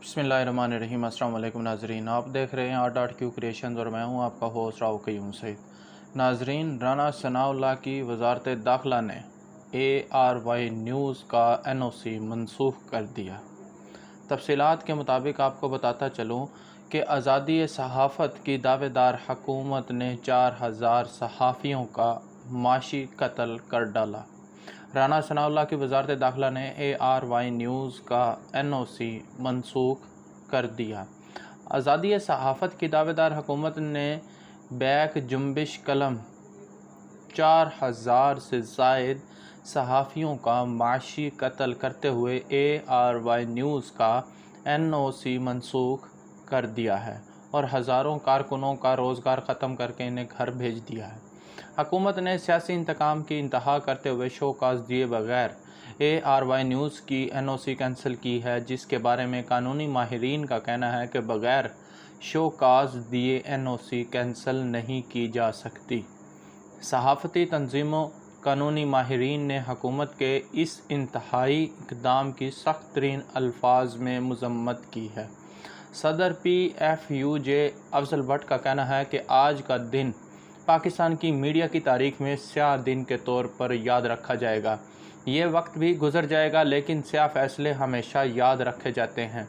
बिस्मिल्लाहिर्रहमानिर्रहीम। अस्सलाम वालेकुम नाजरीन, आप देख रहे हैं R.Q क्रिएशंस और मैं हूं आपका होस्ट राव क़य्यूम सईद। नाजरीन, राना सनाउल्लाह की वजारत दाखिला ने ARY न्यूज़ का NOC मनसूख कर दिया। तफसीलात के मुताबिक आपको बताता चलूँ कि आज़ादी सहाफ़त की दावेदार हुकूमत ने 4000 सहाफ़ियों का माशी कत्ल कर डाला। राना सनाउल्लाह की वजारत दाखिला ने ARY न्यूज़ का NOC मनसूख कर दिया। आज़ादी सहाफ़त की दावेदार हुकूमत ने बैक जुम्बिश कलम 4000 से ज़ायद सहाफ़ियों का माशी कत्ल करते हुए ARY न्यूज़ का NOC मनसूख कर दिया है और हज़ारों कारकुनों का रोज़गार ख़त्म करके इन्हें घर भेज दिया है। हुकूमत ने सियासी इंतकाम की इंतहा करते हुए शोकाज़ दिए बगैर ARY न्यूज़ की NOC कैंसिल की है, जिसके बारे में कानूनी माहिरीन का कहना है कि बगैर शोकाज़ दिए NOC कैंसिल नहीं की जा सकती। सहाफ़ती तंजीमों, कानूनी माहिरीन ने हुकूमत के इस इंतहाई इक़दाम की सख्त तरीन अल्फाज में मज़म्मत की है। सदर PFUJ अफजल भट्ट का कहना है कि आज का दिन पाकिस्तान की मीडिया की तारीख़ में स्याह दिन के तौर पर याद रखा जाएगा। ये वक्त भी गुज़र जाएगा, लेकिन स्याह फ़ैसले हमेशा याद रखे जाते हैं।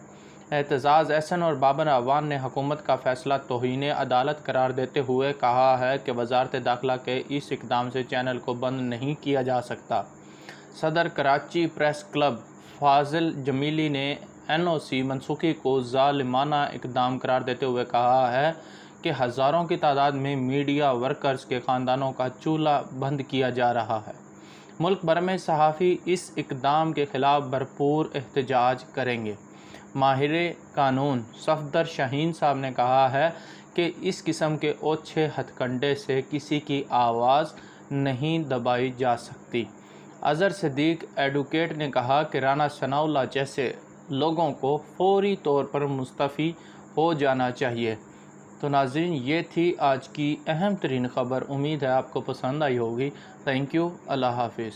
एतज़ाज़ एहसन और बाबर अवान ने हुकूमत का फ़ैसला तौहीन अदालत करार देते हुए कहा है कि वजारत दाखिला के इस इक़दाम से चैनल को बंद नहीं किया जा सकता। सदर कराची प्रेस क्लब फाजिल जमीली ने NOC मनसूखी को ज़ालिमाना इक़दाम करार देते हुए कहा है कि हज़ारों की तादाद में मीडिया वर्कर्स के ख़ानदानों का चूल्हा बंद किया जा रहा है। मुल्क भर में सहाफ़ी इस इक़दाम के ख़िलाफ़ भरपूर एहतजाज करेंगे। माहिर कानून सफदर शाहीन साहब ने कहा है कि इस किस्म के ओछे हथकंडे से किसी की आवाज़ नहीं दबाई जा सकती। अज़हर सिद्दीक़ एडवोकेट ने कहा कि राना सनाउल्लाह जैसे लोगों को फौरी तौर पर मुस्तफ़ी हो जाना चाहिए। तो नाज़रीन, ये थी आज की अहम तरीन ख़बर। उम्मीद है आपको पसंद आई होगी। Thank you. अल्लाह हाफ़िज़।